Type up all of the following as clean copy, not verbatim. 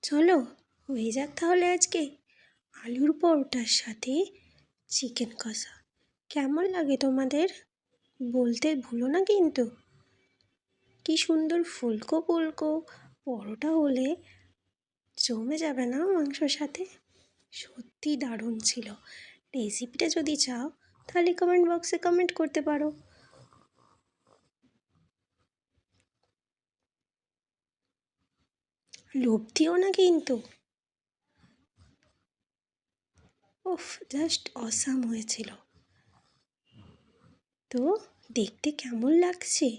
চলো হয়ে যাক তাহলে আজকে আলুর পরোটার সাথে চিকেন কষা। কেমন লাগে তোমাদের বলতে ভুলো না কিন্তু। কি সুন্দর ফুলকো ফুলকো পরোটা হলে জমে যাবে না মাংসর সাথে? সত্যি দারুণ ছিল। রেসিপিটা যদি চাও তাহলে কমেন্ট বক্সে কমেন্ট করতে পারো। লোভ দিও না কিন্তু। উফ, জাস্ট অসাম হয়েছিল। তো দেখতে কেমন লাগছে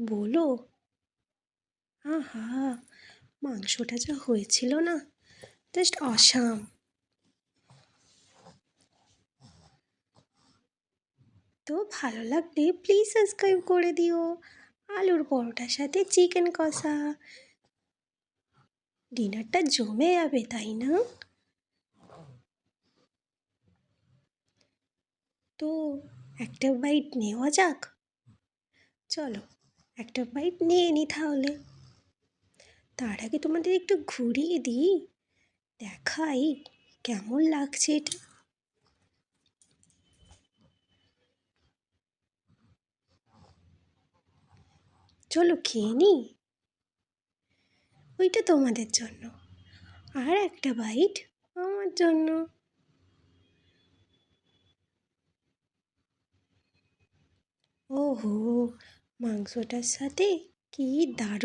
বলো। আহা, মাংসটা যা হয়েছিল না, জাস্ট অসাম। তো ভালো লাগলে প্লিজ সাবস্ক্রাইব করে দিও। আলুর পরোটার সাথে চিকেন কষা, ডিনারটা জমে যাবে তাই না? তো একটা বাইট নেওয়া যাক। চলো একটা বাইট নিয়ে নি তাহলে। তার আগে তোমাদের একটু ঘুরিয়ে দিই, দেখাই কেমন লাগছে এটা। চলো খেয়ে নিই। ওইটা তোমাদের জন্য, আর একটা বাইট আমার জন্য। ওহো, মাংসটার সাথে কি দারুণ